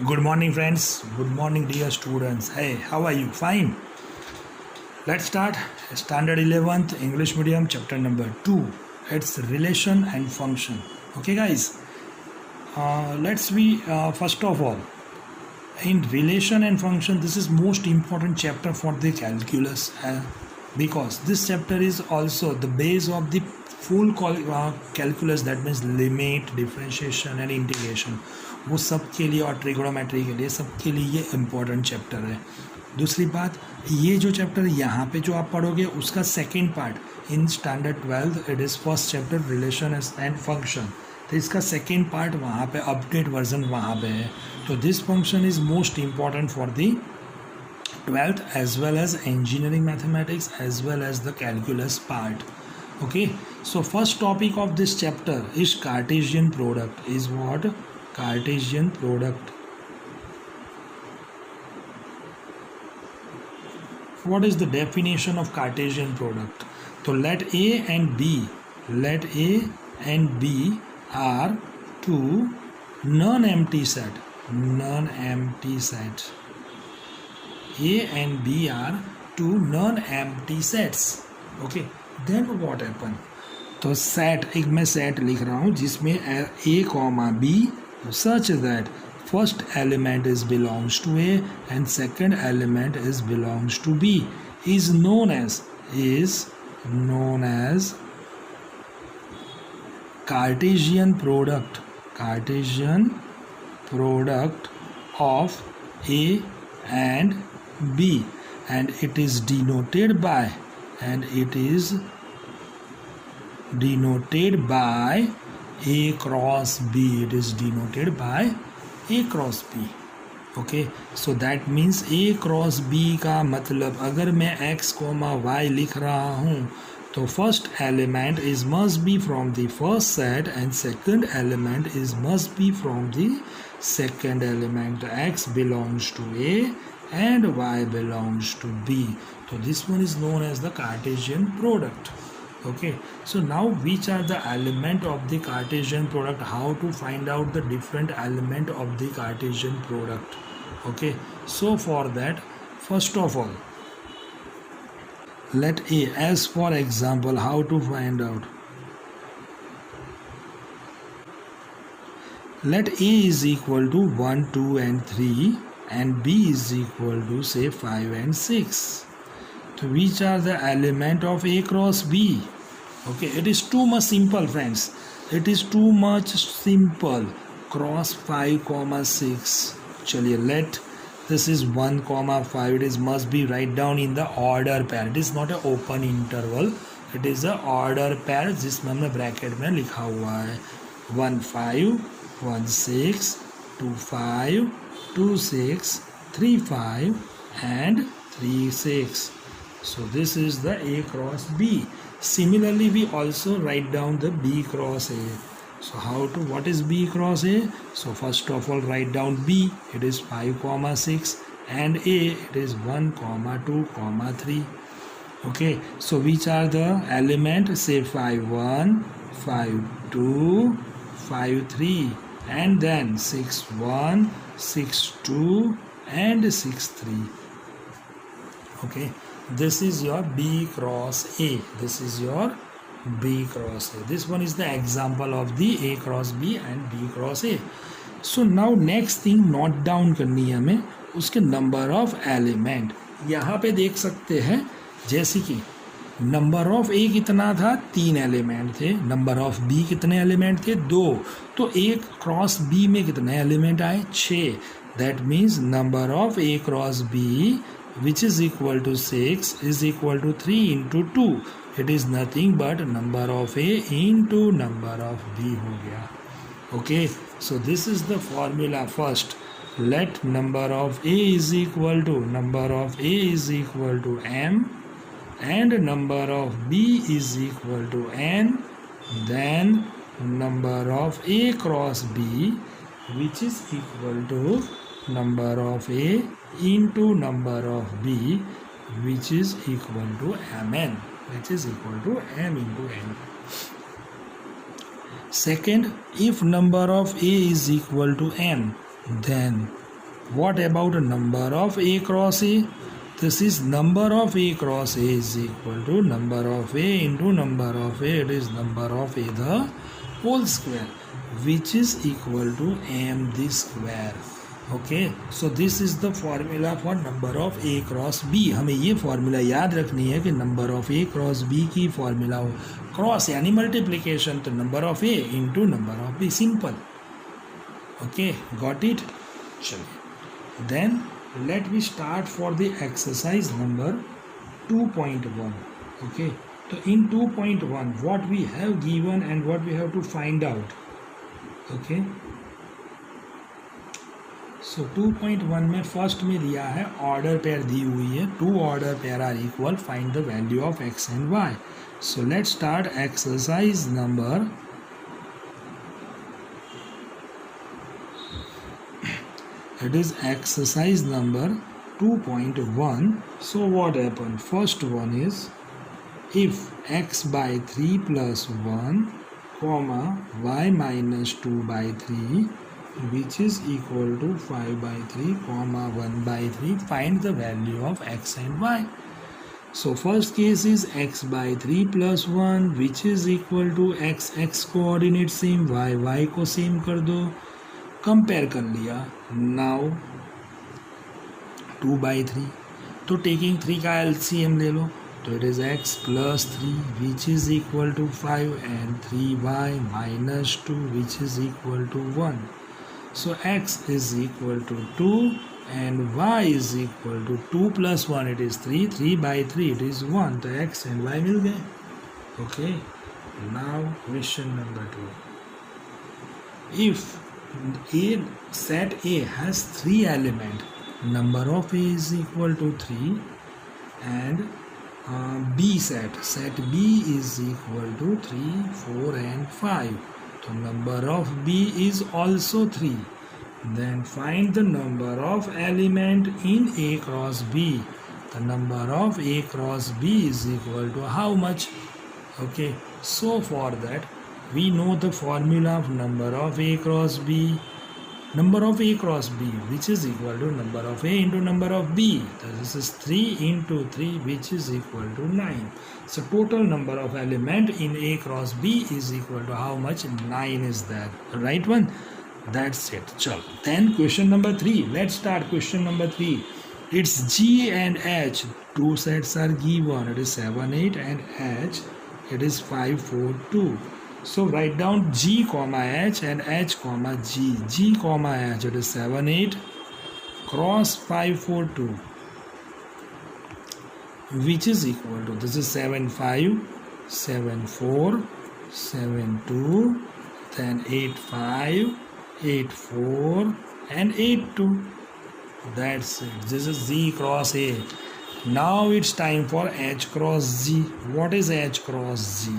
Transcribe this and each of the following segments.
Good morning, friends. Good morning, dear students. Hey, how are you? Fine. Let's start. Standard 11th English Medium, chapter number 2. It's relation and function. Okay, guys. Let's be first of all in relation and function. This is most important chapter for the calculus because this chapter is also the base of the full calculus. That means limit, differentiation and integration. वो सब के लिए और trigonometry के लिए सबके लिए ये इम्पोर्टेंट चैप्टर है. दूसरी बात, ये जो चैप्टर यहाँ पे जो आप पढ़ोगे उसका second part in standard 12 it is first chapter relation and function. तो इसका सेकेंड पार्ट वहाँ पे अपडेट वर्जन वहाँ पे है. तो this function is most important for the 12th as well as engineering mathematics as well as the calculus part. Okay, so first topic of this chapter is Cartesian product. Is what? Cartesian product. What is the definition of Cartesian product? So let A and B are two non-empty set. A and B are two non-empty sets. Okay, then what happen? तो set एक मैं set लिख रहा हूँ जिसमें A comma B such that first element is belongs to A and second element is belongs to B is known as Cartesian product of A and B, and it is denoted by A cross B. It is denoted by A cross B. Okay, so that means A cross B का मतलब अगर मैं x, y लिख रहा हूँ तो first element is must be from the first set and second element is must be from the second element. X belongs to A and y belongs to B. So this one is known as the Cartesian product. Okay, so now which are the element of the Cartesian product? How to find out the different element of the Cartesian product? Okay, so for that, first of all, let A, as for example, how to find out? Let A is equal to 1, 2 and 3 and B is equal to say 5 and 6. So which are the element of A cross B? Okay, it is too much simple, friends. It is too much simple. Cross 5, 6. Chaliye, let this is 1, 5. It is must be write down in the order pair. It is not an open interval. It is a order pair जिसमें हमने bracket में लिखा हुआ है 1, 5, 1, 6, 2, 5, 2, 6, 3, 5 and 3, 6. So this is the A cross B. Similarly, we also write down the B cross A. So what is B cross A? So first of all, write down B. It is 5, 6 and A. It is 1, 2, 3. Okay. So which are the element? Say 5, 1, 5, 2, 5, 3 and then 6, 1, 6, 2 and 6, 3. Okay. This is your B cross A. This is your B cross A. This one is the example of the A cross B and B cross A. So now next thing note down करनी है हमें उसके number of element. यहाँ पे देख सकते हैं जैसे कि नंबर ऑफ ए कितना था 3 एलिमेंट थे. नंबर ऑफ बी कितने एलिमेंट थे 2. तो ए क्रॉस बी में कितने एलिमेंट आए 6. That means number of A cross B which is equal to 6 is equal to 3 into 2. It is nothing but number of A into number of B हो गया. Okay, so this is the formula. First, let number of A is equal to M and number of B is equal to N. Then number of A cross B which is equal to number of A into number of B which is equal to Mn, which is equal to M into N. Second, if number of A is equal to N, then What about number of A cross A? This is number of A cross A is equal to number of A into number of A. It is number of A the whole square, which is equal to M the square. Okay, so this is the formula for number of A cross B. हमें ये formula याद रखनी है कि number of A cross B की formula हो cross यानी multiplication, तो number of A into number of B, simple. Okay, got it. चलिए, then let we start for the exercise number 2.1. Okay, तो in 2.1 what we have given and what we have to find out. Okay, सो 2.1 में first में दिया है order pair दी हुई है, 2 order pair are equal, find the value of x and y. So let's start exercise number it is exercise number 2.1. so what happened, first one is if x by 3 plus 1 comma y minus 2 by 3 which is equal to 5 by 3 comma 1 by 3, find the value of x and y. So first case is x by 3 plus 1 which is equal to x, x coordinate same, y, y को same कर दो, compare कर लिया. Now 2 by 3, तो taking 3 का LCM ले लो, तो it is x plus 3 which is equal to 5 and 3y minus 2 which is equal to 1. So x is equal to 2 and y is equal to 2 plus 1, it is 3, 3 by 3 it is 1, तो x and y मिल गए. Okay, now question number 2. If A set A has 3 elements, number of A is equal to 3 and B set B is equal to 3, 4 and 5. So number of B is also 3. Then find the number of element in A cross B. The number of A cross B is equal to how much? Okay, so for that we know the formula of number of A cross B. Number of A cross B which is equal to number of A into number of B. So this is 3 into 3 which is equal to 9. So total number of element in A cross B is equal to how much? 9 is there. Right one? That's it. Chal. Then question number 3. Let's start question number 3. It's G and H. 2 sets are given. It is 7, 8 and H. It is 5, 4, 2. So write down G comma H and H comma G. G comma H, it is 7, 8 cross 5, 4, 2 which is equal to, this is 7, 5, 7, 4, 7, 2, then 8, 5, 8, 4 and 8, 2. That's it. This is Z cross A. Now it's time for H cross G. What is H cross G?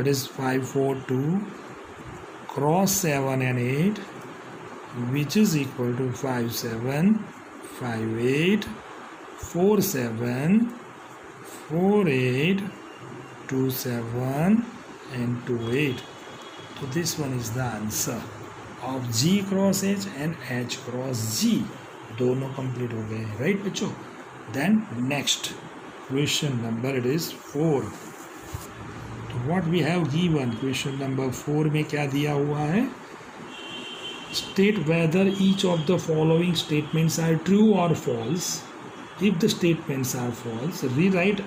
It is 5, 4, 2 cross 7 and 8 which is equal to 5, 7, 5, 8, 4, 7, 4, 8, 2, 7 and 2, 8. So this one is the answer of G cross H and H cross G. दोनों complete हो गए, right बच्चों? Then next question number it is 4. What we have given, question number 4 में क्या दिया हुआ है? State whether each of the following statements are true or false. If the statements are false, rewrite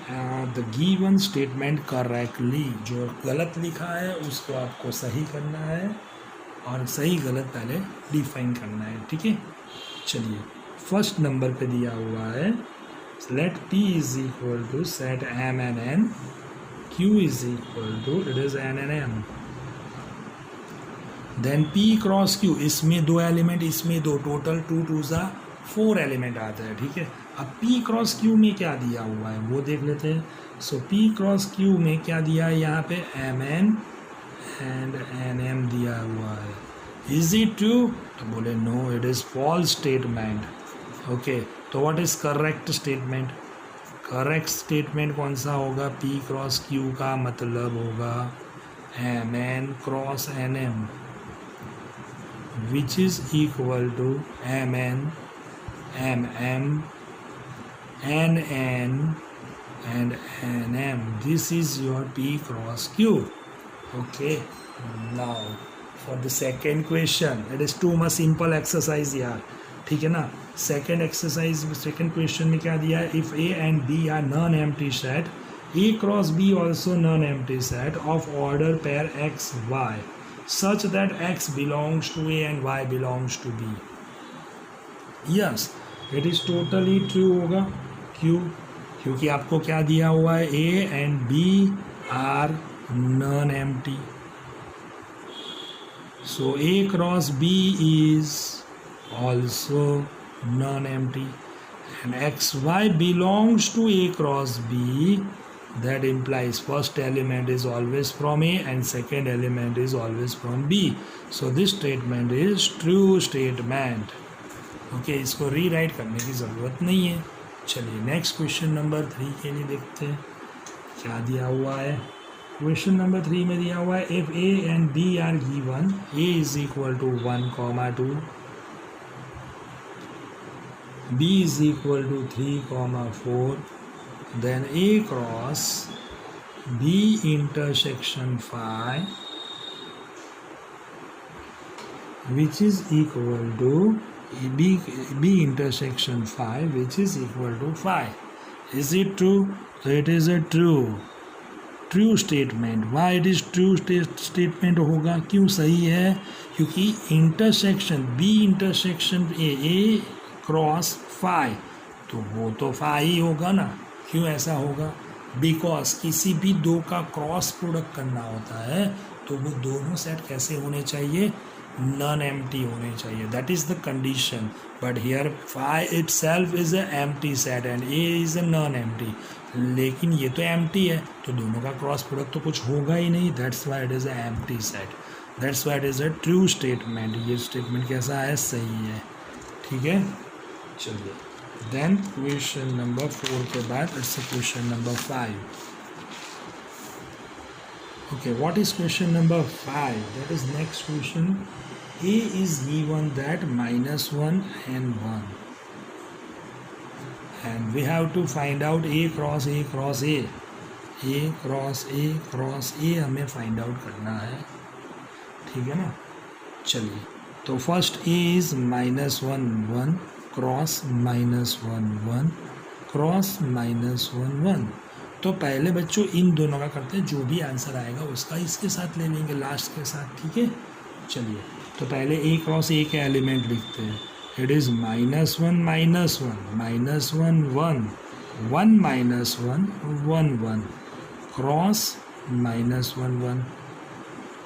the given statement correctly. जो गलत लिखा है उसको आपको सही करना है और सही गलत पहले डिफाइन करना है. ठीक है, चलिए फर्स्ट नंबर पे दिया हुआ है let P is equal to set M and N. Q is equal to, it is N and M. Then P cross Q, इसमें 2 एलिमेंट, इसमें 2, टोटल 2 2 सा 4 एलिमेंट आता है. ठीक है, अब P क्रॉस Q में क्या दिया हुआ है वो देख लेते हैं. सो P क्रॉस Q में क्या दिया है यहाँ पे? MN एंड NM दिया हुआ है. Is it true? तो बोले no, it is false statement. Okay, तो what is correct statement? Correct statement कौन सा होगा? P क्रॉस Q का मतलब होगा MN cross NM which is equal to mn, mm, nn and nm. This is your P cross Q. Okay, now for the second question, it is too much simple exercise यार, ठीक है ना. Second exercise, second question में क्या दिया है? If A and B are non empty set, A cross B also non empty set of order pair x y such that x belongs to A and y belongs to B. Yes, it is totally true होगा. क्यों? क्योंकि आपको क्या दिया हुआ है? A and B are non-empty. So A cross B is also non-empty, and xy belongs to A cross B. That implies first element is always from A and second element is always from B. So this statement is true statement. Okay, इसको rewrite करने की ज़रूरत नहीं है. चलिए next question number 3 के लिए देखते हैं क्या दिया हुआ है. क्वेश्चन नंबर 3 में दिया हुआ है if A and B are given, A is equal to 1, 2, B is equal to 3, 4, then A cross B intersection phi which is equal to B intersection phi which is equal to phi. Is it true? So it is a true statement. Why it is true statement होगा? क्यों सही है? क्योंकि intersection B इंटरसेक्शन A cross phi, तो वो तो phi ही होगा ना. क्यों ऐसा होगा? बिकॉज किसी भी दो का क्रॉस प्रोडक्ट करना होता है तो वो दोनों सेट कैसे होने चाहिए? नॉन एम्प्टी होने चाहिए. That is the condition. But here phi itself is a empty set and A is a non empty. लेकिन ये तो एम्प्टी है तो दोनों का क्रॉस प्रोडक्ट तो कुछ होगा ही नहीं. That's why it is a empty set. That's why it is a true statement. ये स्टेटमेंट कैसा है? सही है. ठीक है, चलिए. Then question number 4 के बाद it's a question number 5. Okay, what is question number 5? That is next question. A is given that -1 and 1, and we have to find out A cross A cross A. A cross A cross A हमें find out करना है. ठीक है ना. चलिए, तो first A is -1 1 cross -1 1 cross -1 1. तो पहले बच्चों इन दोनों का करते हैं, जो भी आंसर आएगा उसका इसके साथ ले लेंगे लास्ट के साथ. ठीक है, चलिए. तो पहले A क्रॉस A के एलिमेंट लिखते हैं. It is -1 -1 -1 1 1 -1 1 1 cross -1 1.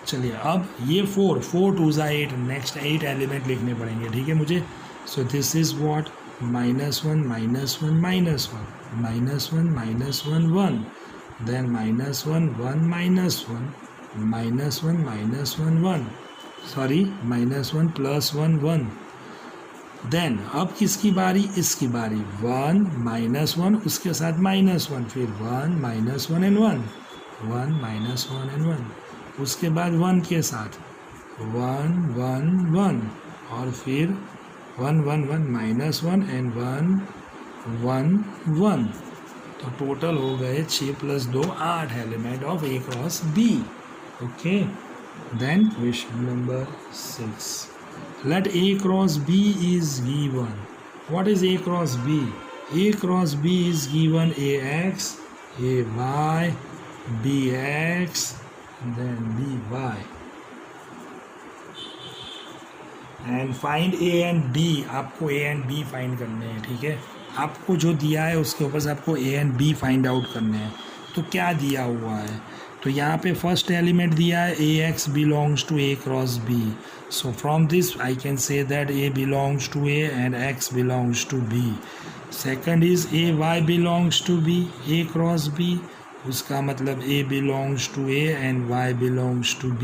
चलिए, अब ये 4 2 8, नेक्स्ट 8 एलिमेंट लिखने पड़ेंगे. ठीक है मुझे. So this is what? -1 -1 -1 -1 -1 1, then -1 1 -1 -1 1, sorry -1 +1 1. then अब किसकी बारी? इसकी बारी. 1 -1 उसके साथ -1, फिर 1 -1 and 1 1 -1 and 1, उसके बाद 1 के साथ 1 1 1 और फिर 1 1 1 -1 and 1 1 1. तो टोटल हो गए 6 + 2 8 element of A cross B. Okay, then question number 6. Let A cross B is given. What is A cross B? A cross B is given AX AY BX then BY. And find A and B. आपको A and B find करने हैं. ठीक है, आपको जो दिया है उसके ऊपर से आपको A and B find out करने हैं. तो क्या दिया हुआ है? तो यहाँ पे फर्स्ट एलिमेंट दिया है AX belongs to A cross B. So from this I can say that A belongs to A and X belongs to B. Second is AY belongs to B A cross B. उसका मतलब A belongs to A and Y belongs to B.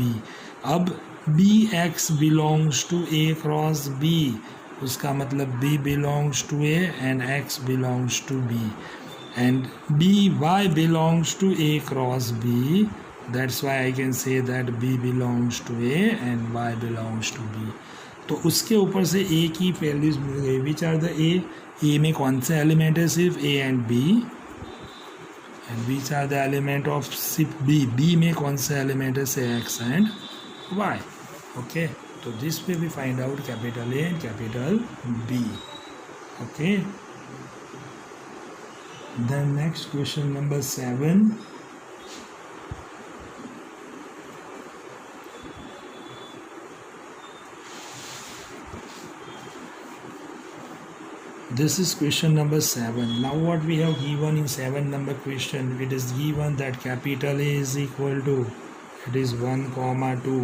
अब BX belongs to A cross B. उसका मतलब B belongs to A and X belongs to B. And BY belongs to A cross B. That's why I can say that B belongs to A and Y belongs to B. तो उसके ऊपर से ए की values मिल गई। विच are the ए में कौन से element है, सिर्फ A and B. And which are the element of सिर्फ बी में कौन से एलिमेंट है, से एक्स एंड वाई। ओके, तो this way we find out capital A and capital B. Okay, then next question number 7. This is question number 7. Now what we have given in 7 number question, it is given that capital A is equal to, it is 1 comma 2,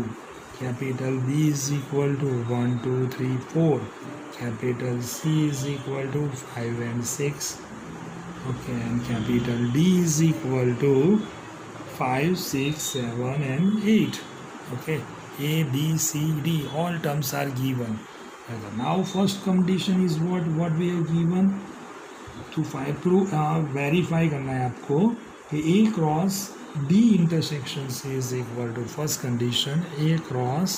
capital B is equal to 1 2 3 4, capital C is equal to 5 and 6, okay, and capital D is equal to 5 6 7 and 8. Okay, A B C D all terms are given. Now first condition is what we have given to verify करना है आपको कि A cross B intersection C is equal to, first condition A cross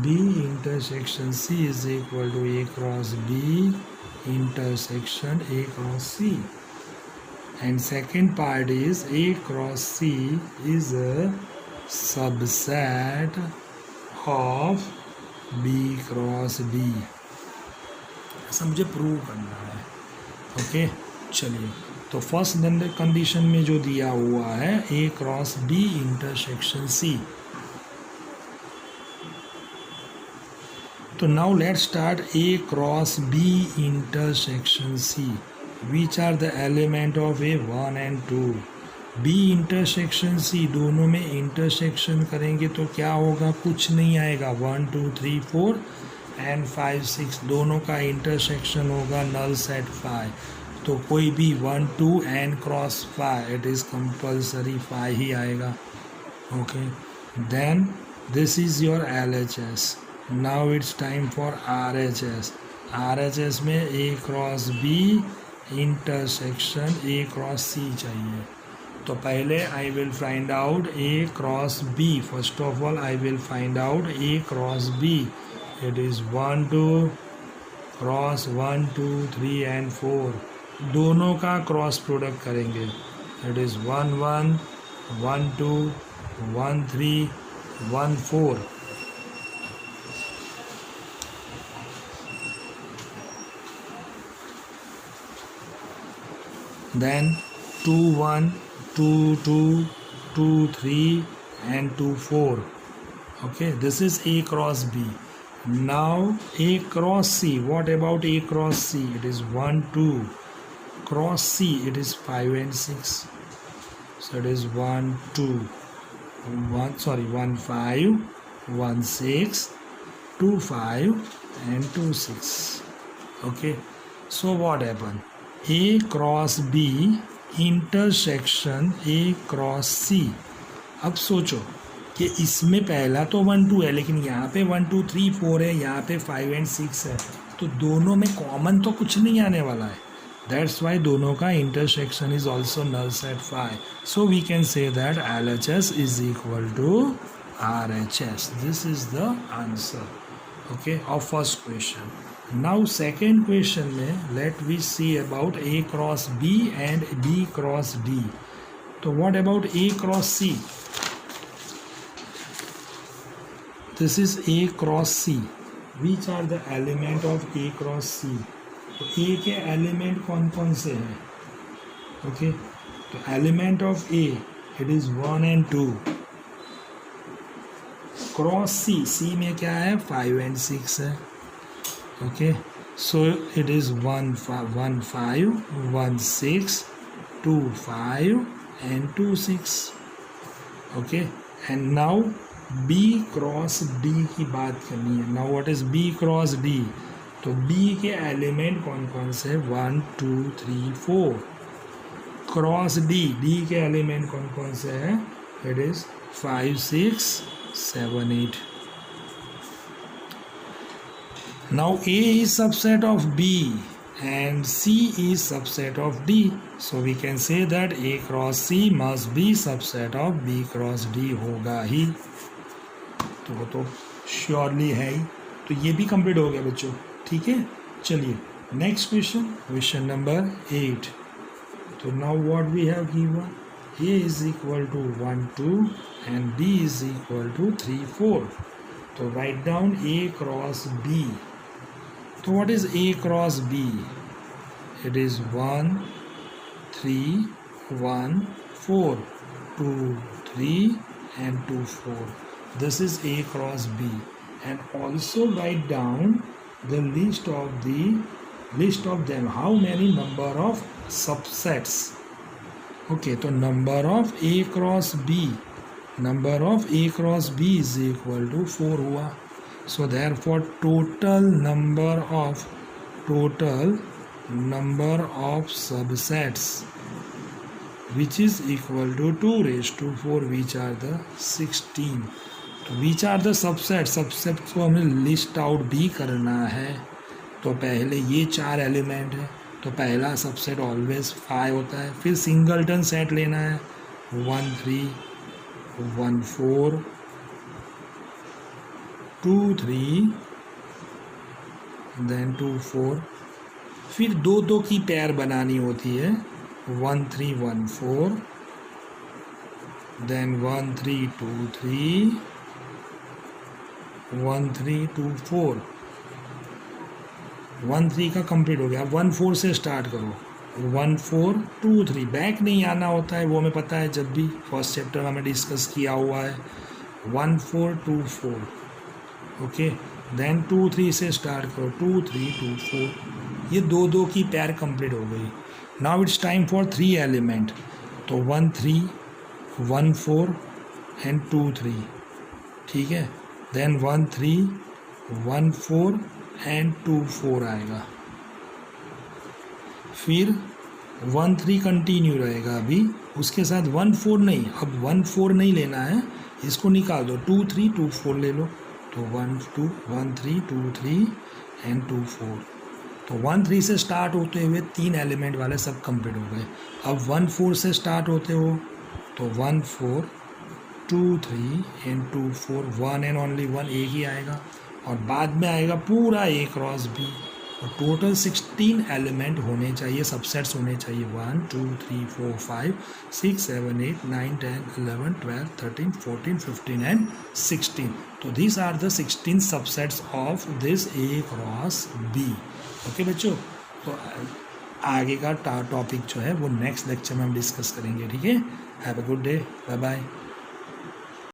B intersection C is equal to A cross B इंटरसेक्शन A cross C, and second part is A cross C is a subset of B cross D। ऐसा मुझे prove करना है। Okay, चलिए, तो first condition में जो दिया हुआ है A cross B intersection C, तो now let's start A cross B intersection C। Which are the element of A 1 and 2। B intersection C, दोनों में इंटरसेक्शन करेंगे तो क्या होगा, कुछ नहीं आएगा। 1 2 3 4 एंड 5 6 दोनों का इंटरसेक्शन होगा नल सेट 5, तो कोई भी 1 2 and cross 5, it is compulsory 5 ही आएगा। Okay, then this is your LHS। Now it's time for RHS। RHS में A क्रॉस B इंटरसेक्शन A क्रॉस C चाहिए। तो पहले I will find out A cross B। First of all I will find out A cross B। It is 1 2 cross 1 2 3 and 4, दोनों का cross product करेंगे। It is 1 1 1 2 1 3 1 4। then 2 1 2 2 2 3 and 2 4. Okay, this is A cross B. Now A cross C, what about A cross C? It is 1 2 cross C, it is 5 and 6, so it is 1 2 1 5 1 6 2 5 and 2 6. Okay, so what happened, A cross B इंटरसेक्शन A cross C। अब सोचो कि इसमें पहला तो 1 2 है, लेकिन यहाँ पे 1 2 3 4 है, यहाँ पे 5 and 6 है, तो दोनों में कॉमन तो कुछ नहीं आने वाला है। दैट्स वाई दोनों का intersection is also null set 5, so we can say that LHS is equal to RHS। This is the answer, okay, of first question. Now second question में let we see about A cross B and B cross D। तो what about A cross C? This is A cross C। Which are the element of A cross C? तो A के element कौन कौन से हैं? Okay, तो element of A it is 1 and 2। Cross C में क्या है, 5 and 6 है। Okay, so it is 1 5 1 6 2 5 and 2 6. Okay, and now B cross D की बात करनी है। Now what is B cross D? तो B के एलिमेंट कौन कौन से? 1 2 3 4। क्रॉस D के एलिमेंट कौन कौन से हैं? It is 5 6 7 8. Now A is subset of B and C is subset of D, so we can say that A cross C must be subset of B cross D होगा ही, तो वो तो surely है ही। तो ये भी कंप्लीट हो गया बच्चों, ठीक है। चलिए नेक्स्ट क्वेश्चन, क्वेश्चन नंबर 8। तो now what we have given, a is equal to 1 2 and b is equal to 3 4। तो write down a cross b। तो what is a cross b? It is 1 3 1 4 2 3 and 2 4. This is a cross b, and also write down the list of them. How many number of subsets? Okay, so number of a cross b is equal to 4 हुआ. So therefore total number of subsets which is equal to 2 raised to 4, which are the 16. तो which are the subset को हमें list out भी करना है। तो पहले ये 4 एलिमेंट है, तो पहला सबसेट ऑलवेज 5 होता है। फिर सिंगलटन सेट लेना है 1 3 1 4 2 3 देन 2 4। फिर 2 की पेयर बनानी होती है 1 3 1 4 then 1 3 2 3 1 3 2 4। 1 3 का कंप्लीट हो गया। 1 4 से स्टार्ट करो 1 4 2 3। बैक नहीं आना होता है, वो हमें पता है, जब भी फर्स्ट चैप्टर में हमें डिस्कस किया हुआ है। 1 4 2 4 ओके। देन 2 3 से स्टार्ट करो 2 3 2 4। ये 2 की पेयर कंप्लीट हो गई। Now it's time for 3 element. तो 1 3 1 4 एंड 2 3, ठीक है। देन 1 3 1 4 एंड 2 4 आएगा। फिर 1 3 कंटिन्यू रहेगा अभी, उसके साथ 1 4 नहीं, अब 1 4 नहीं लेना है, इसको निकाल दो 2 3 2 4 ले लो। तो 1 2 1 3 2 3 एंड 2 4। तो 1 3 से स्टार्ट होते हुए 3 एलिमेंट वाले सब कंप्लीट हो गए। अब 1 4 से स्टार्ट होते हो तो 1 4 2 3 एंड 2 4, 1 एंड ओनली 1 एक ही आएगा, और बाद में आएगा पूरा a क्रॉस b। और टोटल 16 एलिमेंट होने चाहिए, सबसेट्स होने चाहिए 1 2 3 4 5 6 7 8 9 10 11 12 13 14 15 एंड 16। तो these are the 16 subsets of this a cross b। Okay बच्चों, तो आगे का टॉपिक जो है वो नेक्स्ट लेक्चर में हम डिस्कस करेंगे, ठीक है। Have a good day, bye bye.